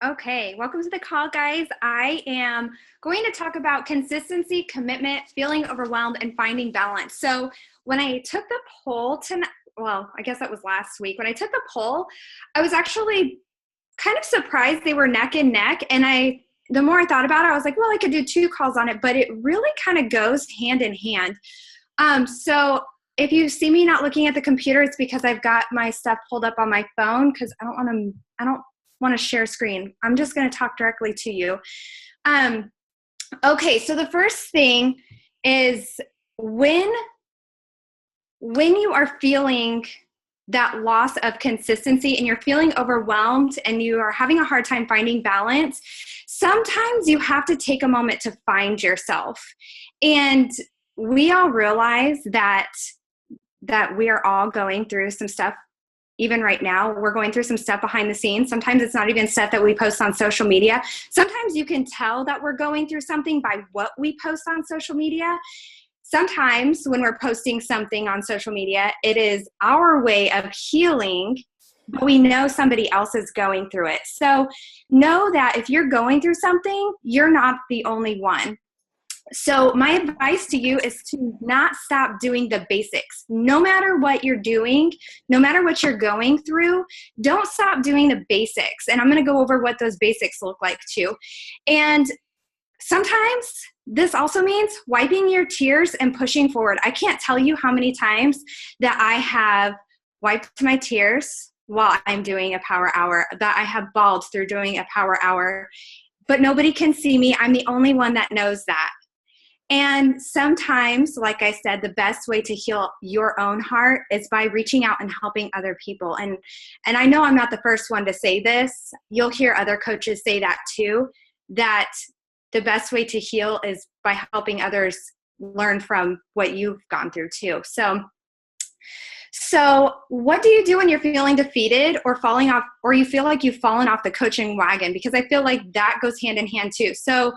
Okay, welcome to the call, guys. I am going to talk about consistency, commitment, feeling overwhelmed, and finding balance. So, when I took the poll tonight, well, I guess that was last week. When I took the poll, I was actually kind of surprised they were neck and neck. And the more I thought about it, I was like, well, I could do two calls on it, but it really kind of goes hand in hand. So if you see me not looking at the computer, it's because I've got my stuff pulled up on my phone because I don't want to share screen. I'm just going to talk directly to you. Okay, so the first thing is when you are feeling that loss of consistency and you're feeling overwhelmed and you are having a hard time finding balance, sometimes you have to take a moment to find yourself. And we all realize that we are all going through some stuff. Even right now, we're going through some stuff behind the scenes. Sometimes it's not even stuff that we post on social media. Sometimes you can tell that we're going through something by what we post on social media. Sometimes when we're posting something on social media, it is our way of healing, but we know somebody else is going through it. So know that if you're going through something, you're not the only one. So my advice to you is to not stop doing the basics. No matter what you're doing, no matter what you're going through, don't stop doing the basics. And I'm going to go over what those basics look like too. And sometimes this also means wiping your tears and pushing forward. I can't tell you how many times that I have wiped my tears while I'm doing a power hour, that I have bawled through doing a power hour, but nobody can see me. I'm the only one that knows that. And sometimes, like I said, the best way to heal your own heart is by reaching out and helping other people. And I know I'm not the first one to say this. You'll hear other coaches say that too, that the best way to heal is by helping others learn from what you've gone through too. So what do you do when you're feeling defeated or falling off, or you feel like you've fallen off the coaching wagon? Because I feel like that goes hand in hand too. So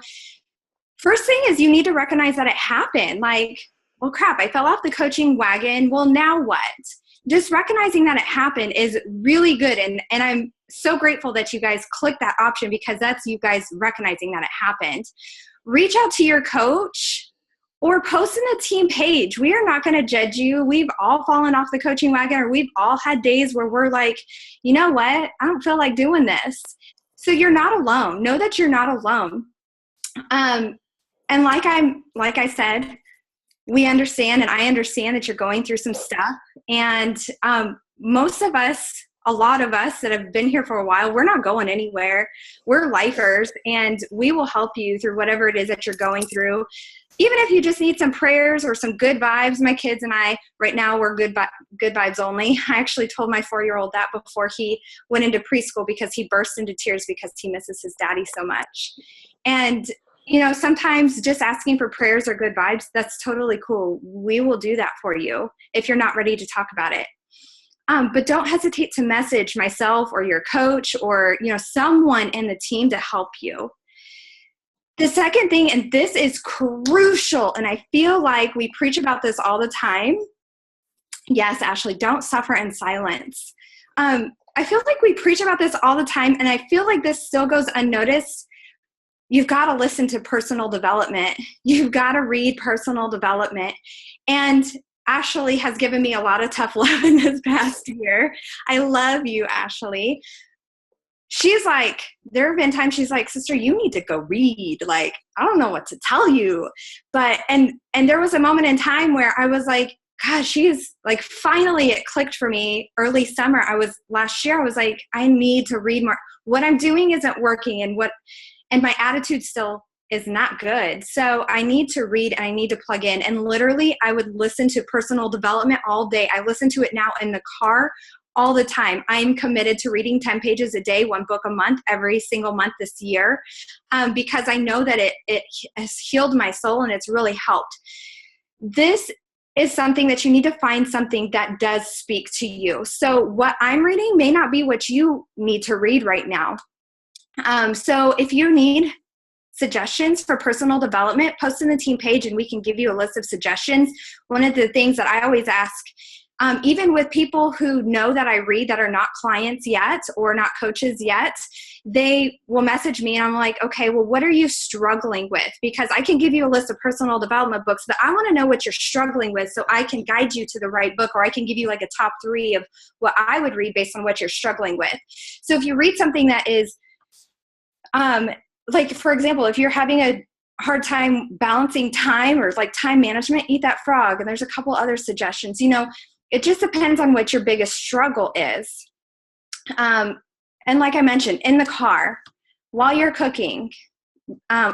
first thing is you need to recognize that it happened. Like, well, crap, I fell off the coaching wagon. Well, now what? Just recognizing that it happened is really good. And I'm so grateful that you guys clicked that option because that's you guys recognizing that it happened. Reach out to your coach or post in the team page. We are not going to judge you. We've all fallen off the coaching wagon, or we've all had days where we're like, you know what? I don't feel like doing this. So you're not alone. Know that you're not alone. And like I said, we understand, and I understand that you're going through some stuff. And most of us, a lot of us that have been here for a while, we're not going anywhere. We're lifers, and we will help you through whatever it is that you're going through. Even if you just need some prayers or some good vibes. My kids and I, right now, we're good vibes only. I actually told my 4-year-old that before he went into preschool because he burst into tears because he misses his daddy so much. And sometimes just asking for prayers or good vibes, that's totally cool. We will do that for you if you're not ready to talk about it. But don't hesitate to message myself or your coach or, someone in the team to help you. The second thing, and this is crucial, and I feel like we preach about this all the time. Yes, Ashley, don't suffer in silence. I feel like we preach about this all the time, and I feel like this still goes unnoticed. You've got to listen to personal development. You've got to read personal development. And Ashley has given me a lot of tough love in this past year. I love you, Ashley. She's like, there have been times she's like, sister, you need to go read. Like, I don't know what to tell you. But, and there was a moment in time where I was like, gosh, she's like, finally it clicked for me early summer. Last year, I was like, I need to read more. What I'm doing isn't working, and my attitude still is not good. So I need to read and I need to plug in. And literally, I would listen to personal development all day. I listen to it now in the car all the time. I'm committed to reading 10 pages a day, 1 book a month, every single month this year, because I know that it has healed my soul and it's really helped. This is something that you need to find something that does speak to you. So what I'm reading may not be what you need to read right now. So if you need suggestions for personal development, post in the team page and we can give you a list of suggestions. One of the things that I always ask Even with people who know that I read that are not clients yet or not coaches yet, they will message me and I'm like, okay, well, what are you struggling with? Because I can give you a list of personal development books, but I want to know what you're struggling with so I can guide you to the right book, or I can give you like a top 3 of what I would read based on what you're struggling with. So if you read something that is, like, for example, if you're having a hard time balancing time or like time management, Eat That Frog. And there's a couple other suggestions. It just depends on what your biggest struggle is. And like I mentioned, in the car, while you're cooking,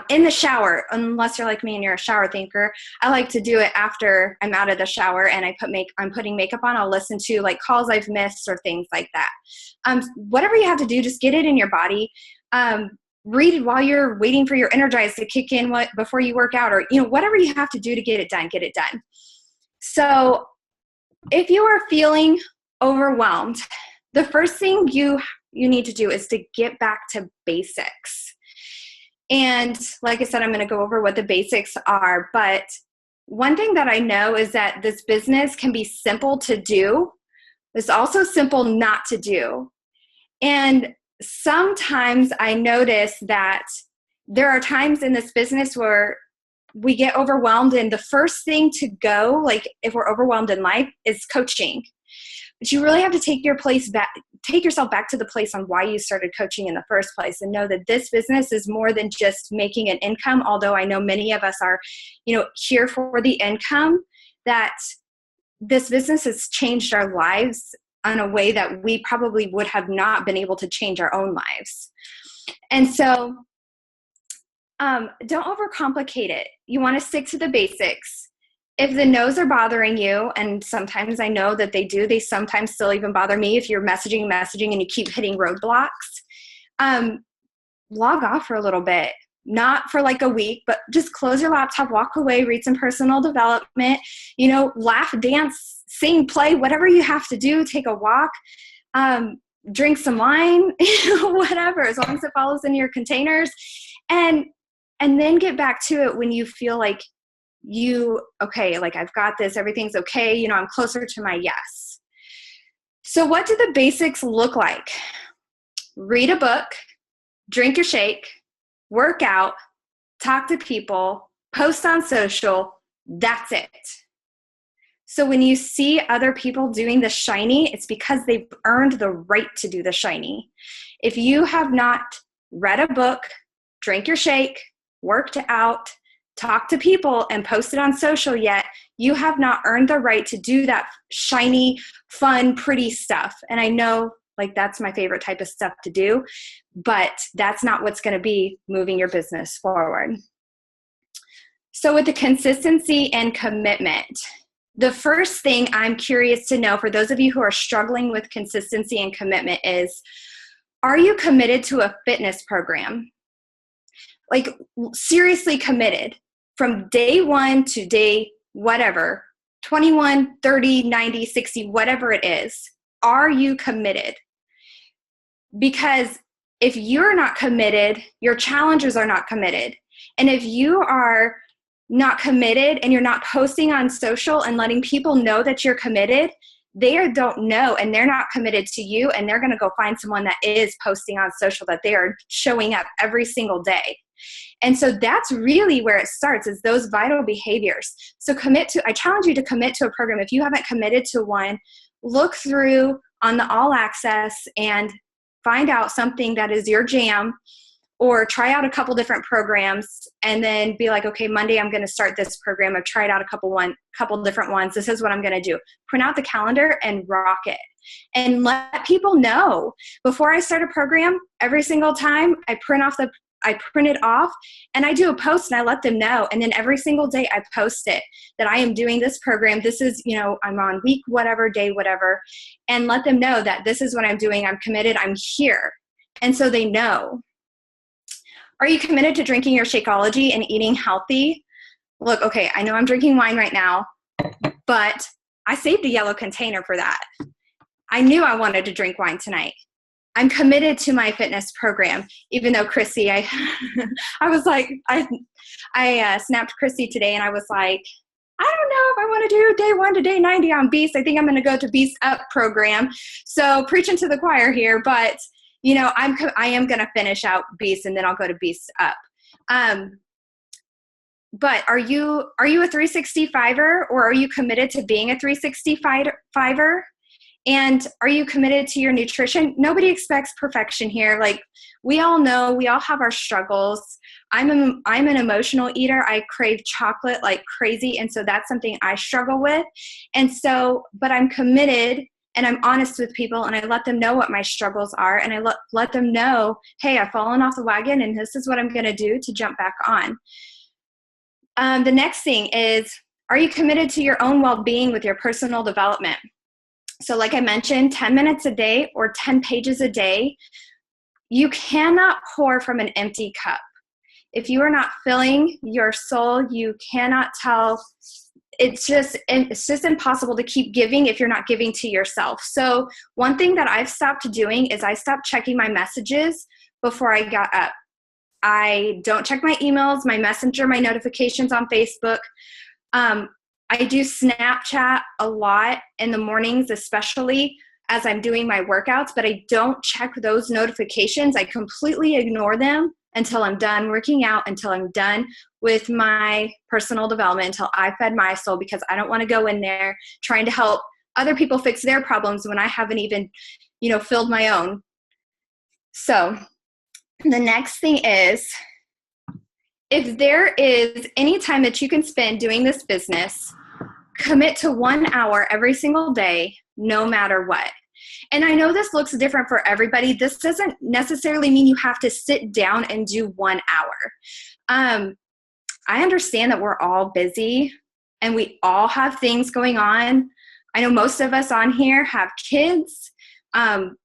in the shower, unless you're like me and you're a shower thinker, I like to do it after I'm out of the shower and I'm putting makeup on. I'll listen to like calls I've missed or things like that. Whatever you have to do, just get it in your body. Read it while you're waiting for your Energize to kick in before you work out, or whatever you have to do to get it done, get it done. So if you are feeling overwhelmed, the first thing you need to do is to get back to basics. And like I said, I'm going to go over what the basics are. But one thing that I know is that this business can be simple to do. It's also simple not to do. And sometimes I notice that there are times in this business where we get overwhelmed, and the first thing to go, like if we're overwhelmed in life, is coaching. But you really have to take yourself back to the place on why you started coaching in the first place, and know that this business is more than just making an income. Although I know many of us are, here for the income, that this business has changed our lives in a way that we probably would have not been able to change our own lives. And so don't overcomplicate it. You want to stick to the basics. If the no's are bothering you, and sometimes I know that they do, they sometimes still even bother me if you're messaging and you keep hitting roadblocks, log off for a little bit. Not for like a week, but just close your laptop, walk away, read some personal development, laugh, dance, sing, play, whatever you have to do, take a walk, drink some wine, whatever, as long as it follows in your containers. And then get back to it when you feel like I've got this, everything's okay, I'm closer to my yes. So what do the basics look like? Read a book, drink your shake, work out, talk to people, post on social. That's it. So when you see other people doing the shiny, it's because they've earned the right to do the shiny. If you have not read a book, drank your shake, worked out, talked to people, and posted on social yet, you have not earned the right to do that shiny, fun, pretty stuff. And I know that's my favorite type of stuff to do, but that's not what's going to be moving your business forward. So with the consistency and commitment, the first thing I'm curious to know for those of you who are struggling with consistency and commitment is, are you committed to a fitness program? Like seriously committed from day 1 to day whatever, 21, 30, 90, 60, whatever it is. Are you committed? Because if you're not committed, your challengers are not committed. And if you are not committed and you're not posting on social and letting people know that you're committed, they don't know, and they're not committed to you, and they're going to go find someone that is posting on social, that they are showing up every single day. And so that's really where it starts, is those vital behaviors. So I challenge you to commit to a program. If you haven't committed to one, look through on the All Access and find out something that is your jam, or try out a couple different programs and then be like, okay, Monday I'm going to start this program. I've tried out a couple different ones. This is what I'm going to do. Print out the calendar and rock it. And let people know. Before I start a program, every single time I print it off and I do a post and I let them know. And then every single day I post it that I am doing this program. This is, I'm on week whatever, day whatever, and let them know that this is what I'm doing. I'm committed. I'm here. And so they know. Are you committed to drinking your Shakeology and eating healthy? Look, okay, I know I'm drinking wine right now, but I saved a yellow container for that. I knew I wanted to drink wine tonight. I'm committed to my fitness program, even though Chrissy, I was like, I snapped Chrissy today and I was like, I don't know if I want to do day 1 to day 90 on Beast. I think I'm going to go to Beast Up program. So preaching to the choir here, but you know, I am going to finish out Beast and then I'll go to Beast Up. But are you a 365er, or are you committed to being a 365er? And are you committed to your nutrition? Nobody expects perfection here. Like, we all know, we all have our struggles. I'm an emotional eater. I crave chocolate like crazy. And so that's something I struggle with. And so, but I'm committed and I'm honest with people, and I let them know what my struggles are. And I let them know, hey, I've fallen off the wagon and this is what I'm going to do to jump back on. The next thing is, are you committed to your own well-being with your personal development? So like I mentioned, 10 minutes a day or 10 pages a day. You cannot pour from an empty cup. If you are not filling your soul, you cannot tell. It's just impossible to keep giving if you're not giving to yourself. So one thing that I've stopped doing is I stopped checking my messages before I got up. I don't check my emails, my messenger, my notifications on Facebook. I do Snapchat a lot in the mornings, especially as I'm doing my workouts, but I don't check those notifications. I completely ignore them until I'm done working out, until I'm done with my personal development, until I fed my soul, because I don't want to go in there trying to help other people fix their problems when I haven't even, filled my own. So the next thing is, if there is any time that you can spend doing this business, commit to 1 hour every single day, no matter what. And I know this looks different for everybody. This doesn't necessarily mean you have to sit down and do 1 hour. I understand that we're all busy and we all have things going on. I know most of us on here have kids.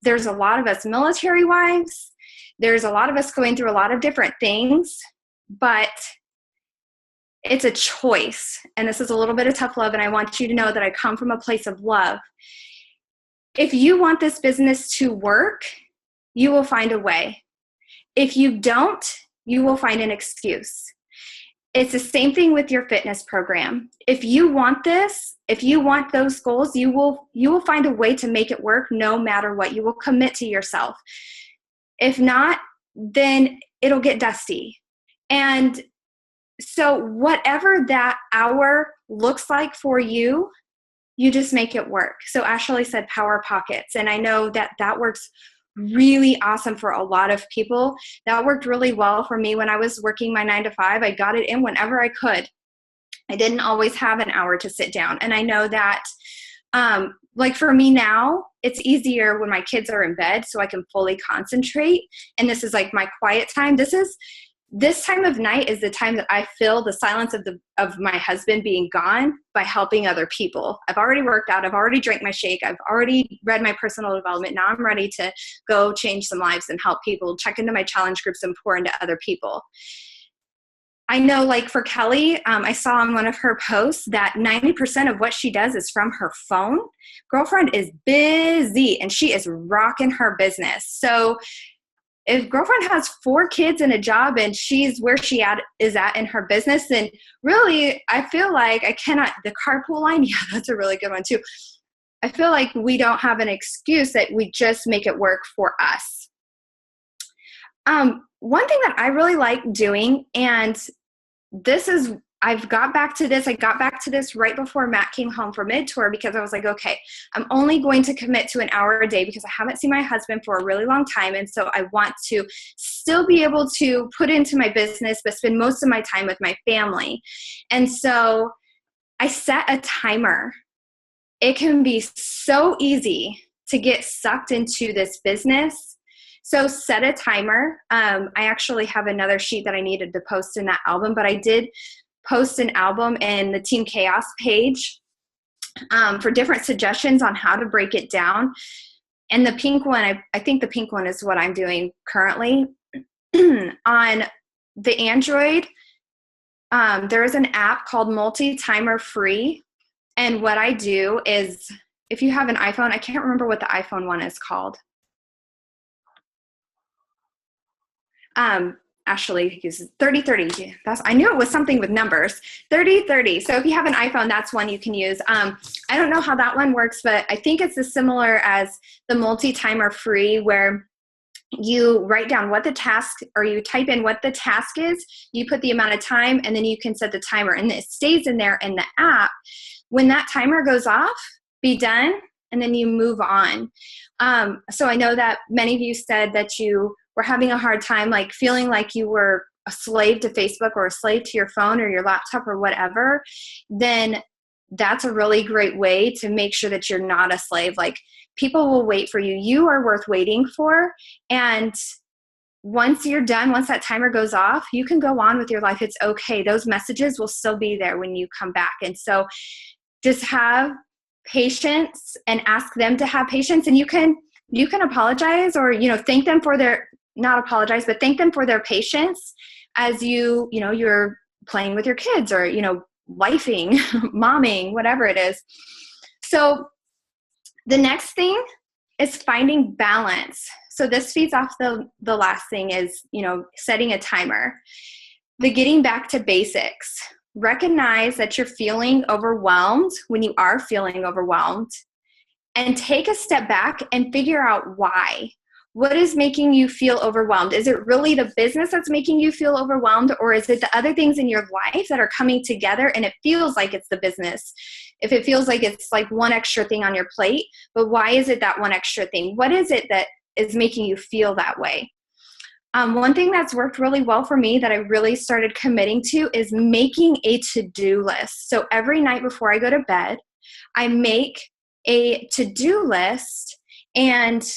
There's a lot of us military wives. There's a lot of us going through a lot of different things, but it's a choice. And this is a little bit of tough love. And I want you to know that I come from a place of love. If you want this business to work, you will find a way. If you don't, you will find an excuse. It's the same thing with your fitness program. If you want this, if you want those goals, you will find a way to make it work no matter what. You will commit to yourself. If not, then it'll get dusty. And so whatever that hour looks like for you, you just make it work. So Ashley said power pockets. And I know that works really awesome for a lot of people. That worked really well for me when I was working my 9 to 5. I got it in whenever I could. I didn't always have an hour to sit down. And I know that like for me now, it's easier when my kids are in bed so I can fully concentrate. And this is like my quiet time. This time of night is the time that I feel the silence of my husband being gone by helping other people. I've already worked out. I've already drank my shake. I've already read my personal development. Now I'm ready to go change some lives and help people, check into my challenge groups and pour into other people. I know, like for Kelly, I saw on one of her posts that 90% of what she does is from her phone. Girlfriend is busy and she is rocking her business. So if girlfriend has 4 kids and a job and she's where she is at in her business, then really I feel like the carpool line, yeah, that's a really good one too. I feel like we don't have an excuse, that we just make it work for us. One thing that I really like doing, and I got back to this right before Matt came home for mid-tour, because I was like, okay, I'm only going to commit to an hour a day because I haven't seen my husband for a really long time. And so I want to still be able to put into my business, but spend most of my time with my family. And so I set a timer. It can be so easy to get sucked into this business. So set a timer. I actually have another sheet that I needed to post in that album, but I did post an album in the Team Chaos page for different suggestions on how to break it down. And the pink one, I think the pink one is what I'm doing currently. On the Android, there is an app called Multi-Timer Free. And what I do is, if you have an iPhone, I can't remember what the iPhone one is called. Ashley uses 30-30. I knew it was something with numbers. 30-30. So if you have an iPhone, that's one you can use. I don't know how that one works, but I think it's as similar as the multi-timer free, where you write down what the task, or you type in what the task is, you put the amount of time, and then you can set the timer, and it stays in there in the app. When that timer goes off, be done, and then you move on. So I know that many of you said that you were having a hard time, like feeling like you were a slave to Facebook or a slave to your phone or your laptop or whatever. Then that's a really great way to make sure that you're not a slave. Like, people will wait for you. You are worth waiting for. And once you're done, once that timer goes off, you can go on with your life. It's okay. Those messages will still be there when you come back. And so just have patience and ask them to have patience. And you can apologize, or, thank them for their, not apologize, but thank them for their patience as you're playing with your kids, or, lifing, momming, whatever it is. So the next thing is finding balance. So this feeds off the last thing is, setting a timer. The getting back to basics. Recognize that you're feeling overwhelmed when you are feeling overwhelmed, and take a step back and figure out why. What is making you feel overwhelmed? Is it really the business that's making you feel overwhelmed, or is it the other things in your life that are coming together and it feels like it's the business? If it feels like it's like one extra thing on your plate, but why is it that one extra thing? What is it that is making you feel that way? One thing that's worked really well for me that I really started committing to is making a to-do list. So every night before I go to bed, I make a to-do list and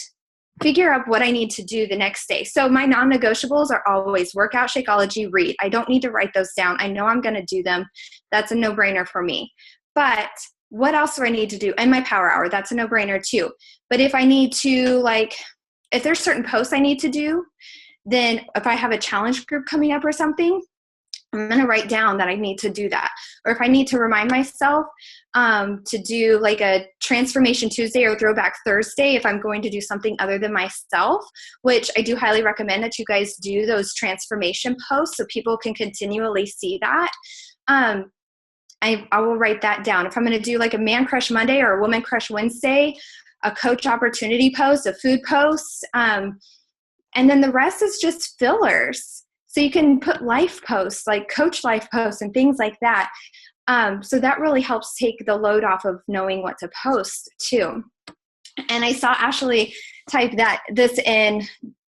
figure out what I need to do the next day. So my non-negotiables are always workout, Shakeology, read. I don't need to write those down. I know I'm going to do them. That's a no-brainer for me. But what else do I need to do? And my power hour, that's a no-brainer too. But if I need to, if there's certain posts I need to do, then if I have a challenge group coming up or something, I'm going to write down that I need to do that. Or if I need to remind myself to do like a Transformation Tuesday or Throwback Thursday, if I'm going to do something other than myself, which I do highly recommend that you guys do those transformation posts so people can continually see that. I will write that down. If I'm going to do like a Man Crush Monday or a Woman Crush Wednesday, a coach opportunity post, a food post, and then the rest is just fillers. So you can put life posts, like coach life posts and things like that. So that really helps take the load off of knowing what to post too. And I saw Ashley type this in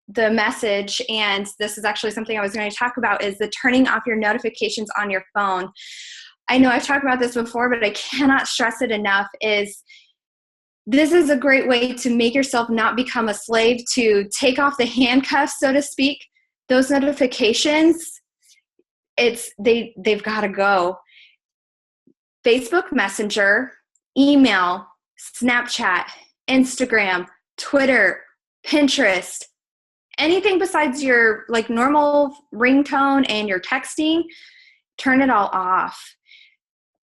the message, and this is actually something I was going to talk about, is the turning off your notifications on your phone. I know I've talked about this before, but I cannot stress it enough, this is a great way to make yourself not become a slave, to take off the handcuffs, so to speak. Those notifications, they've got to go. Facebook Messenger, email, Snapchat, Instagram, Twitter, Pinterest, anything besides your like normal ringtone and your texting, turn it all off.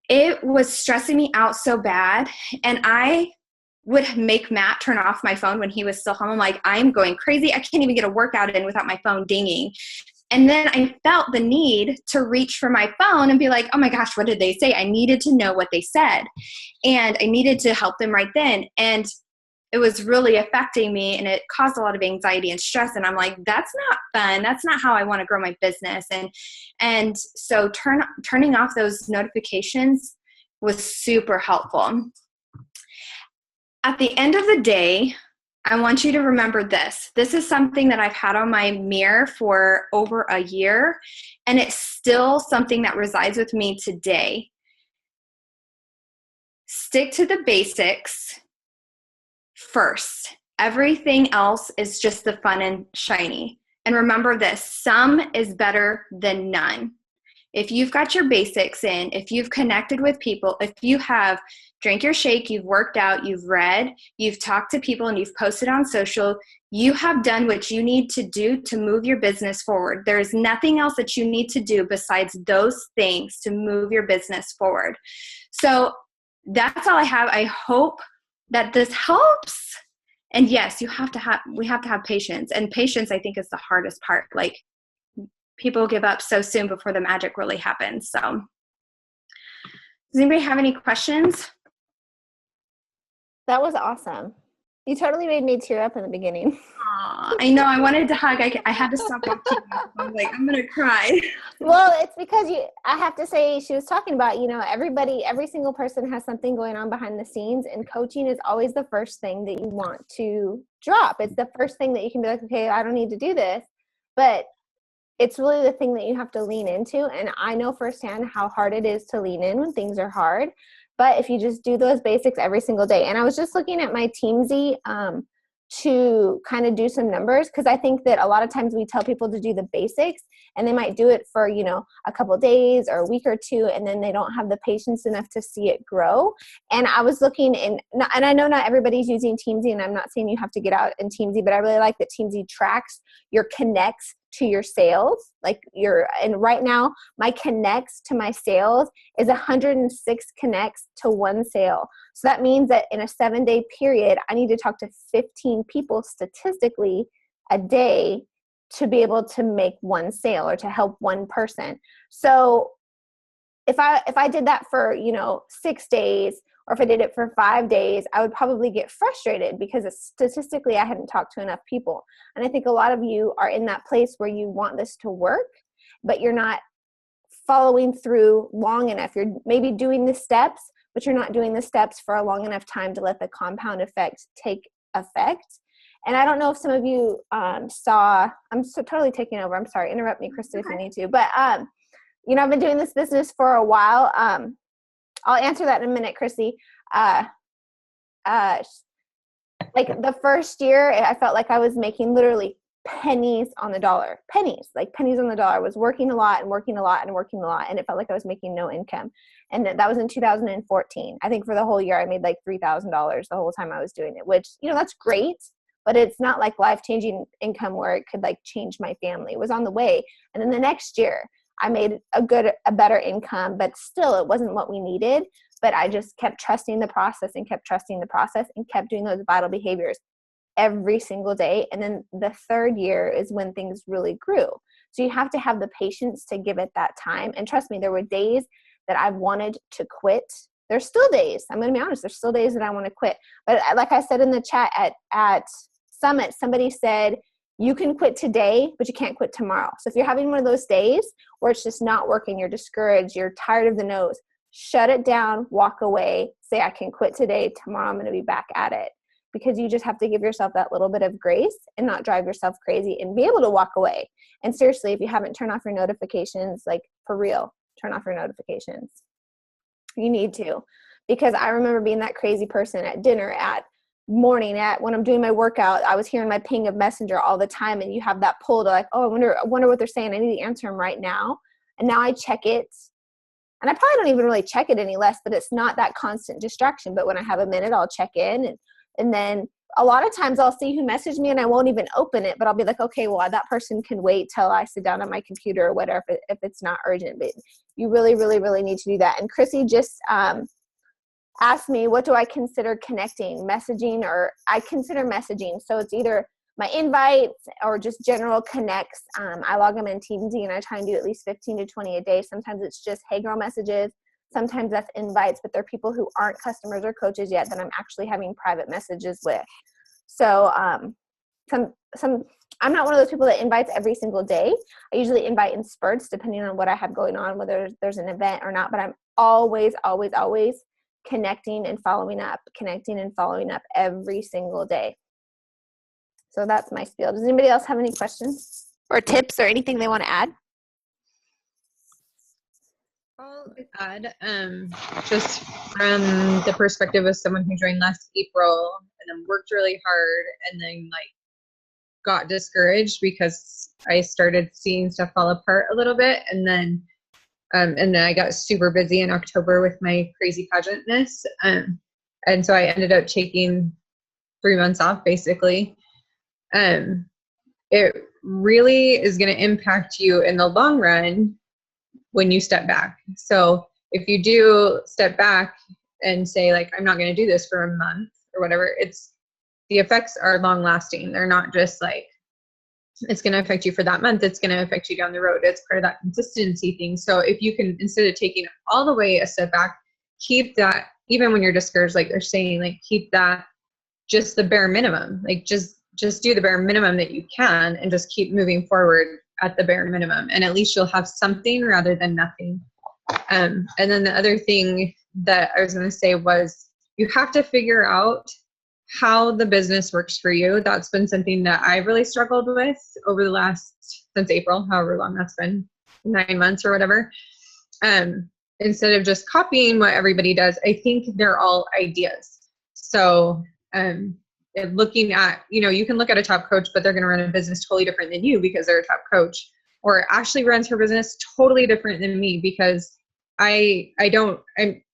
It was stressing me out so bad, and I would make Matt turn off my phone when he was still home. I'm like, I'm going crazy. I can't even get a workout in without my phone dinging. And then I felt the need to reach for my phone and be like, oh my gosh, what did they say? I needed to know what they said. And I needed to help them right then. And it was really affecting me, and it caused a lot of anxiety and stress. And I'm like, that's not fun. That's not how I want to grow my business. And so turning off those notifications was super helpful. At the end of the day, I want you to remember this. This is something that I've had on my mirror for over a year, and it's still something that resides with me today. Stick to the basics first. Everything else is just the fun and shiny. And remember this, some is better than none. If you've got your basics in, if you've connected with people, if you have drank your shake, you've worked out, you've read, you've talked to people, and you've posted on social, you have done what you need to do to move your business forward. There's nothing else that you need to do besides those things to move your business forward. So that's all I have. I hope that this helps. And yes, we have to have patience. And patience, I think, is the hardest part. Like, people give up so soon before the magic really happens. So does anybody have any questions? That was awesome. You totally made me tear up in the beginning. Aw, I know. I wanted to hug. I had to stop watching. I was like, I'm going to cry. Well, it's because I have to say, she was talking about, every single person has something going on behind the scenes, and coaching is always the first thing that you want to drop. It's the first thing that you can be like, okay, I don't need to do this. But it's really the thing that you have to lean into. And I know firsthand how hard it is to lean in when things are hard. But if you just do those basics every single day, and I was just looking at my Teamsy to kind of do some numbers, because I think that a lot of times we tell people to do the basics and they might do it for, a couple of days or a week or two, and then they don't have the patience enough to see it grow. And I was looking and I know not everybody's using Teamsy, and I'm not saying you have to get out in Teamsy, but I really like that Teamsy tracks your connects to your sales. And right now my connects to my sales is 106 connects to one sale. So that means that in a 7-day period, I need to talk to 15 people statistically a day to be able to make one sale or to help one person. So if I did that for, 6 days, or if I did it for 5 days, I would probably get frustrated because statistically I hadn't talked to enough people. And I think a lot of you are in that place where you want this to work, but you're not following through long enough. You're maybe doing the steps, but you're not doing the steps for a long enough time to let the compound effect take effect. And I don't know if some of you saw, I'm so totally taking over. I'm sorry, interrupt me, Krista, if you need to. But, I've been doing this business for a while. I'll answer that in a minute, Chrissy. Like the first year, I felt like I was making literally pennies on the dollar. Pennies on the dollar. I was working a lot and working a lot and working a lot, and it felt like I was making no income. And that was in 2014. I think for the whole year, I made like $3,000 the whole time I was doing it, which, that's great, but it's not like life-changing income where it could like change my family. It was on the way. And then the next year, I made a better income, but still it wasn't what we needed. But I just kept trusting the process and kept trusting the process and kept doing those vital behaviors every single day. And then the third year is when things really grew. So you have to have the patience to give it that time. And trust me, there were days that I wanted to quit. There's still days, I'm going to be honest, there's still days that I want to quit. But like I said in the chat at Summit, somebody said, you can quit today, but you can't quit tomorrow. So if you're having one of those days where it's just not working, you're discouraged, you're tired of the no's, shut it down, walk away, say, I can quit today, tomorrow I'm going to be back at it. Because you just have to give yourself that little bit of grace and not drive yourself crazy and be able to walk away. And seriously, if you haven't turned off your notifications, like for real, turn off your notifications. You need to. Because I remember being that crazy person at dinner, at morning, when I'm doing my workout, I was hearing my ping of Messenger all the time, and you have that pull to like, oh, I wonder what they're saying. I need to answer them right now. And now I check it, and I probably don't even really check it any less, but it's not that constant distraction. But when I have a minute, I'll check in, and then a lot of times I'll see who messaged me and I won't even open it, but I'll be like, okay, well, that person can wait till I sit down on my computer or whatever if it's not urgent. But you really, really, really need to do that. And Chrissy just asked me, what do I consider connecting, messaging, or I consider messaging. So it's either my invites or just general connects. I log them in Teamsy and I try and do at least 15 to 20 a day. Sometimes it's just, hey girl messages. Sometimes that's invites, but they're people who aren't customers or coaches yet that I'm actually having private messages with. So I'm not one of those people that invites every single day. I usually invite in spurts depending on what I have going on, whether there's an event or not, but I'm always, always, always connecting and following up every single day. So that's my spiel. Does anybody else have any questions or tips or anything they want to add? I'll add, just from the perspective of someone who joined last April and then worked really hard and then like got discouraged because I started seeing stuff fall apart a little bit, and then I got super busy in October with my crazy pageantness, and so I ended up taking 3 months off basically. It really is going to impact you in the long run when you step back. So if you do step back and say like, I'm not going to do this for a month or whatever, the effects are long lasting. They're not just like it's going to affect you for that month. It's going to affect you down the road. It's part of that consistency thing. So if you can, instead of taking all the way a step back, keep that, even when you're discouraged, like they're saying, like keep that just the bare minimum, like just do the bare minimum that you can and just keep moving forward at the bare minimum. And at least you'll have something rather than nothing. And then the other thing that I was going to say was you have to figure out how the business works for you. That's been something that I've really struggled with over the last, since April, however long that's been, 9 months or whatever. Instead of just copying what everybody does, I think they're all ideas. So looking at, you can look at a top coach, but they're going to run a business totally different than you because they're a top coach. Or Ashley runs her business totally different than me because I don't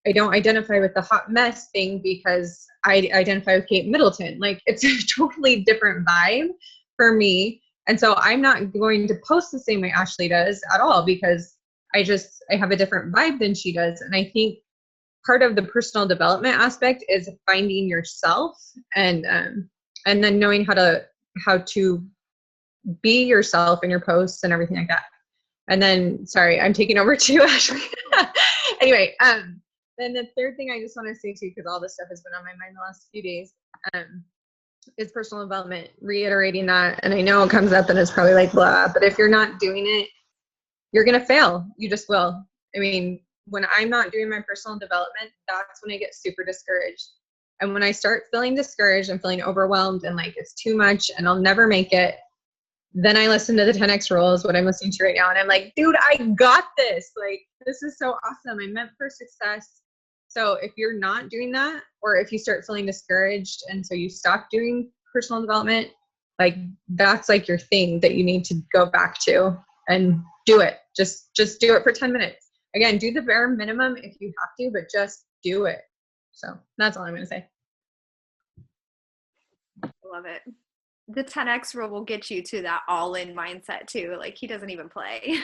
identify with the hot mess thing because I identify with Kate Middleton. Like it's a totally different vibe for me. And so I'm not going to post the same way Ashley does at all because I have a different vibe than she does. And I think part of the personal development aspect is finding yourself and then knowing how to be yourself in your posts and everything like that. And then, sorry, I'm taking over too, Ashley. Anyway, then the third thing I just want to say too, because all this stuff has been on my mind the last few days, is personal development, reiterating that. And I know it comes up and it's probably like blah, but if you're not doing it, you're going to fail. You just will. I mean, when I'm not doing my personal development, that's when I get super discouraged. And when I start feeling discouraged and feeling overwhelmed and like it's too much and I'll never make it, then I listen to the 10X rule is what I'm listening to right now. And I'm like, dude, I got this. Like, this is so awesome. I'm meant for success. So if you're not doing that, or if you start feeling discouraged and so you stop doing personal development, like that's like your thing that you need to go back to and do it. Just do it for 10 minutes. Again, do the bare minimum if you have to, but just do it. So that's all I'm going to say. Love it. The 10X rule will get you to that all-in mindset too. Like he doesn't even play.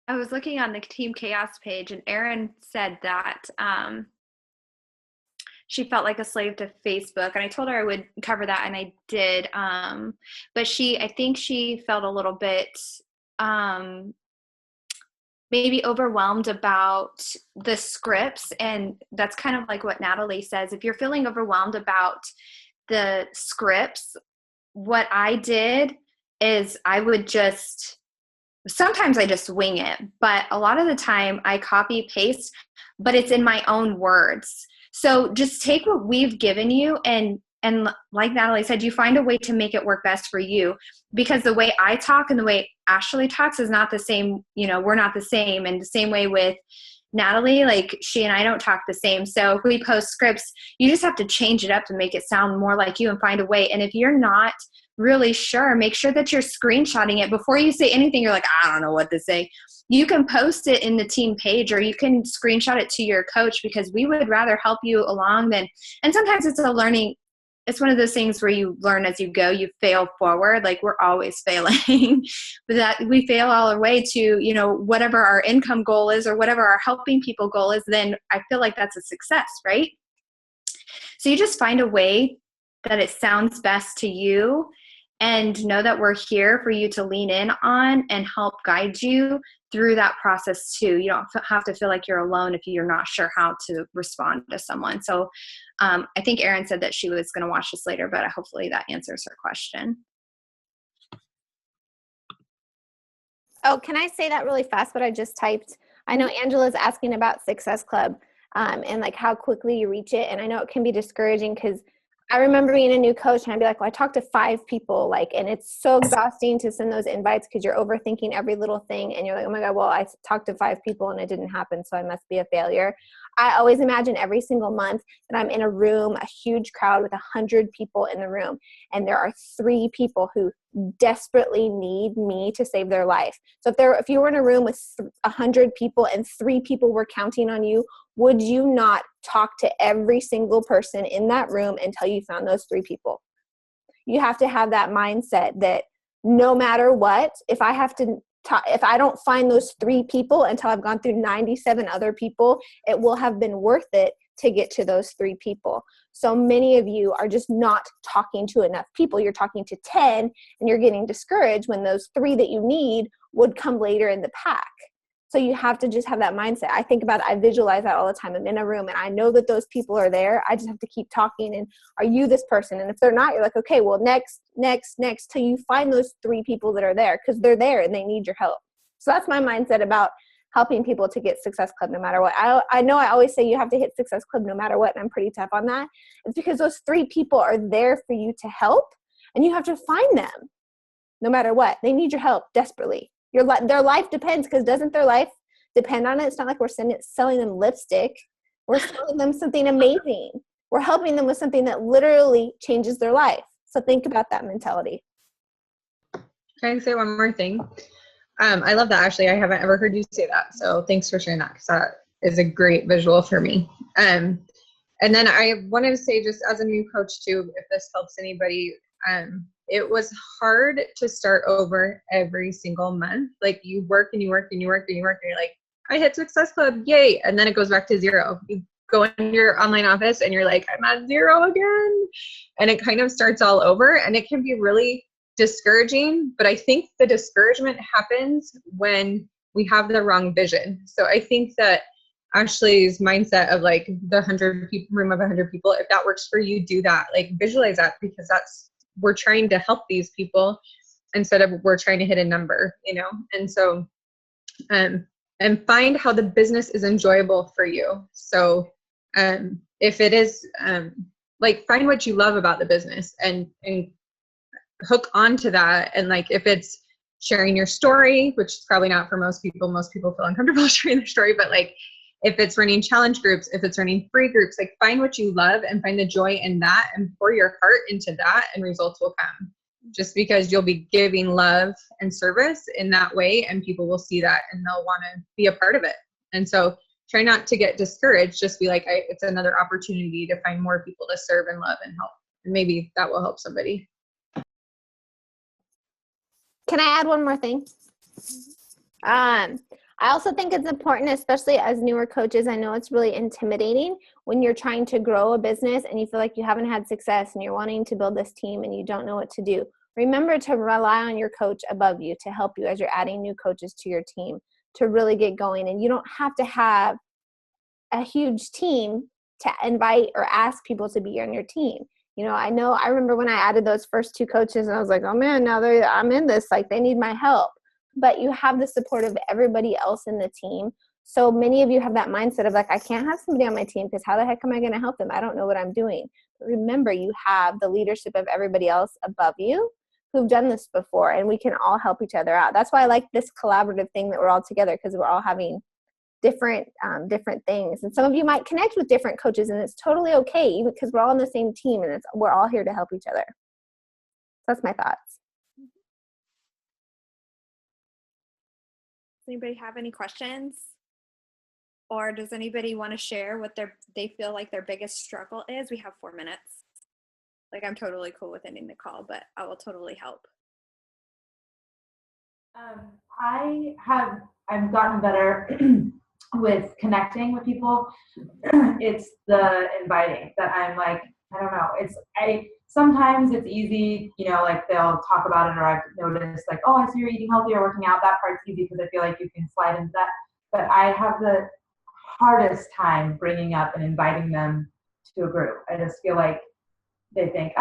I was looking on the Team Chaos page and Erin said that she felt like a slave to Facebook. And I told her I would cover that and I did. But I think she felt a little bit maybe overwhelmed about the scripts. And that's kind of like what Natalie says. If you're feeling overwhelmed about the scripts, what I did is sometimes I just wing it, but a lot of the time I copy paste, but it's in my own words. So just take what we've given you and like Natalie said, you find a way to make it work best for you, because the way I talk and the way Ashley talks is not the same. We're not the same. And the same way with Natalie, like she and I don't talk the same. So if we post scripts, you just have to change it up to make it sound more like you and find a way. And if you're not really sure, make sure that you're screenshotting it before you say anything. You're like, I don't know what to say. You can post it in the team page or you can screenshot it to your coach, because we would rather help you along and sometimes it's a learning. It's one of those things where you learn as you go, you fail forward. Like we're always failing, but that we fail all our way to, whatever our income goal is or whatever our helping people goal is, then I feel like that's a success, right? So you just find a way that it sounds best to you and know that we're here for you to lean in on and help guide you through that process too. You don't have to feel like you're alone if you're not sure how to respond to someone. So I think Erin said that she was going to watch this later, but hopefully that answers her question. Oh, can I say that really fast, what I just typed? I know Angela's asking about Success Club and like how quickly you reach it. And I know it can be discouraging because I remember being a new coach and I'd be like, well, I talked to 5 people, and it's so exhausting to send those invites because you're overthinking every little thing. And you're like, oh my God, well, I talked to 5 people and it didn't happen, so I must be a failure. I always imagine every single month that I'm in a room, a huge crowd with 100 people in the room. And there are 3 people who desperately need me to save their life. So if you were in a room with 100 people and 3 people were counting on you, would you not talk to every single person in that room until you found those 3 people? You have to have that mindset that no matter what, if I don't find those 3 people until I've gone through 97 other people, it will have been worth it to get to those 3 people. So many of you are just not talking to enough people. You're talking to 10 and you're getting discouraged when those 3 that you need would come later in the pack. So you have to just have that mindset. I think about it, I visualize that all the time. I'm in a room and I know that those people are there. I just have to keep talking. And are you this person? And if they're not, you're like, okay, well, next, till you find those 3 people that are there, because they're there and they need your help. So that's my mindset about helping people to get Success Club no matter what. I know I always say you have to hit Success Club no matter what, and I'm pretty tough on that. It's because those 3 people are there for you to help, and you have to find them no matter what. They need your help desperately. Their life depends, because doesn't their life depend on it? It's not like we're selling them lipstick. We're selling them something amazing. We're helping them with something that literally changes their life. So think about that mentality. Can I say one more thing? I love that, Ashley. I haven't ever heard you say that. So thanks for sharing that, because that is a great visual for me. And then I wanted to say, just as a new coach too, if this helps anybody, it was hard to start over every single month. Like you work and you work and you work and you work and you're like, I hit Success Club, yay. And then it goes back to 0. You go in your online office and you're like, I'm at 0 again. And it kind of starts all over, and it can be really discouraging. But I think the discouragement happens when we have the wrong vision. So I think that Ashley's mindset of like the 100 people room of 100 people, if that works for you, do that. Like visualize that, because we're trying to help these people instead of we're trying to hit a number, And so, and find how the business is enjoyable for you. So, if it is, like find what you love about the business and hook onto that. And like, if it's sharing your story, which is probably not for most people feel uncomfortable sharing their story, but like, if it's running challenge groups, if it's running free groups, like find what you love and find the joy in that and pour your heart into that, and results will come. Just because you'll be giving love and service in that way, and people will see that and they'll want to be a part of it. And so try not to get discouraged. Just be like, it's another opportunity to find more people to serve and love and help. And maybe that will help somebody. Can I add one more thing? I also think it's important, especially as newer coaches. I know it's really intimidating when you're trying to grow a business and you feel like you haven't had success and you're wanting to build this team and you don't know what to do. Remember to rely on your coach above you to help you as you're adding new coaches to your team to really get going. And you don't have to have a huge team to invite or ask people to be on your team. I remember when I added those first 2 coaches and I was like, oh man, now I'm in this, like they need my help. But you have the support of everybody else in the team. So many of you have that mindset of like, I can't have somebody on my team because how the heck am I going to help them? I don't know what I'm doing. But remember, you have the leadership of everybody else above you who've done this before, and we can all help each other out. That's why I like this collaborative thing that we're all together, because we're all having different things. And some of you might connect with different coaches, and it's totally okay, even because we're all on the same team and we're all here to help each other. That's my thoughts. Does anybody have any questions? Or does anybody want to share what they feel like their biggest struggle is? We have 4 minutes. Like, I'm totally cool with ending the call, but I will totally help. I've gotten better with connecting with people. It's the inviting that I'm like, I don't know. Sometimes it's easy, like they'll talk about it, or I've noticed like, oh, I see you're eating healthy or working out. That part's easy because I feel like you can slide into that. But I have the hardest time bringing up and inviting them to a group. I just feel like they think,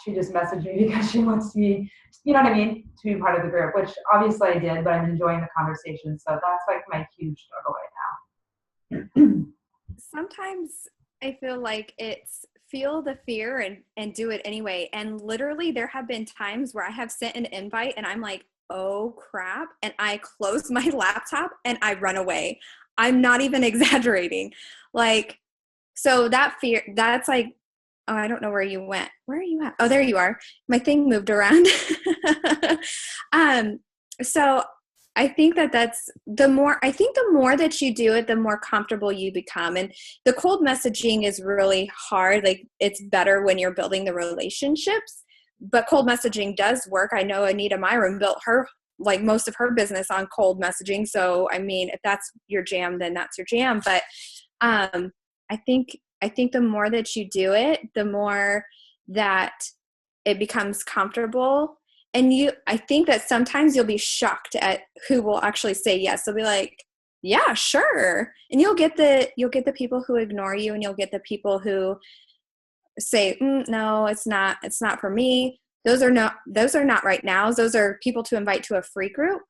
she just messaged me because she wants to be, to be part of the group, which obviously I did, but I'm enjoying the conversation. So that's like my huge struggle right now. Sometimes I feel like it's feel the fear and do it anyway. And literally there have been times where I have sent an invite and I'm like, oh crap. And I close my laptop and I run away. I'm not even exaggerating. Like, so that fear, that's like, oh, I don't know where you went. Where are you at? Oh, there you are. My thing moved around. So I think that's the more that you do it, the more comfortable you become. And the cold messaging is really hard. Like, it's better when you're building the relationships, but cold messaging does work. I know Anita Myron built like most of her business on cold messaging. So, I mean, if that's your jam, then that's your jam. But I think I think the more that you do it, the more that it becomes comfortable. And I think that sometimes you'll be shocked at who will actually say yes. They'll be like, yeah, sure. And you'll get the people who ignore you, and you'll get the people who say, no, it's not for me. Those are not right now. Those are people to invite to a free group.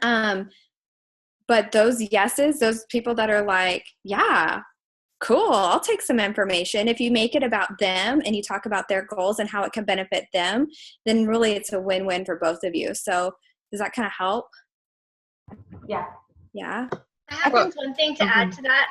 But those yeses, those people that are like, yeah, cool, I'll take some information. If you make it about them and you talk about their goals and how it can benefit them, then really it's a win-win for both of you. So does that kind of help? Yeah. Yeah. I have one thing to add to that.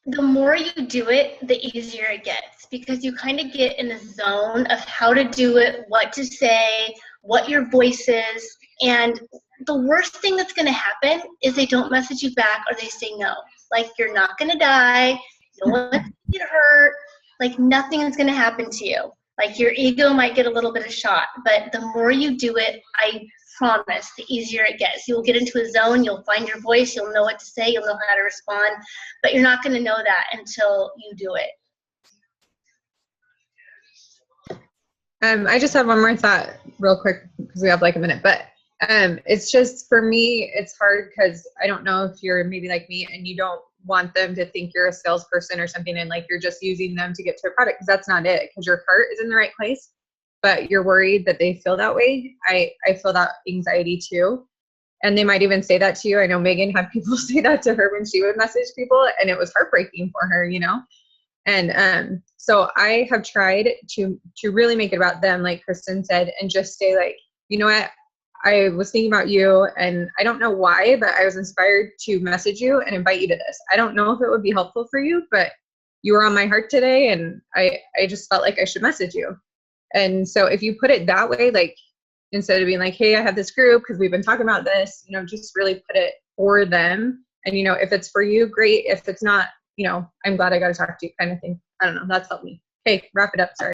The more you do it, the easier it gets, because you kind of get in the zone of how to do it, what to say, what your voice is. And the worst thing that's going to happen is they don't message you back, or they say no. Like, you're not going to die. No one's going to get hurt. Like, nothing is going to happen to you. Like, your ego might get a little bit of shot, but the more you do it, I promise, the easier it gets. You'll get into a zone, you'll find your voice, you'll know what to say, you'll know how to respond, but you're not going to know that until you do it. I just have one more thought real quick, because we have like a minute, but it's just, for me, it's hard because I don't know if you're maybe like me and you don't want them to think you're a salesperson or something, and like you're just using them to get to a product, because that's not it, because your heart is in the right place, but you're worried that they feel that way. I feel that anxiety too. And they might even say that to you. I know Megan had people say that to her when she would message people, and it was heartbreaking for her, you know? And so I have tried to really make it about them, like Kristen said, and just say like, you know what, I was thinking about you, and I don't know why, but I was inspired to message you and invite you to this. I don't know if it would be helpful for you, but you were on my heart today, and I just felt like I should message you. And so if you put it that way, like instead of being like, hey, I have this group because we've been talking about this, you know, just really put it for them. And, you know, if it's for you, great. If it's not, you know, I'm glad I got to talk to you, kind of thing. I don't know. That's helped me. Okay, wrap it up. Sorry.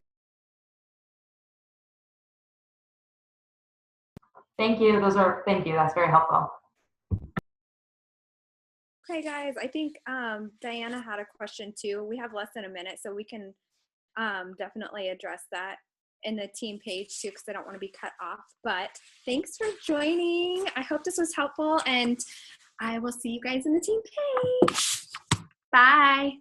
Thank you. Thank you. That's very helpful. Okay, guys, I think Diana had a question too. We have less than a minute, so we can definitely address that in the team page too, because I don't want to be cut off. But thanks for joining. I hope this was helpful, and I will see you guys in the team page. Bye.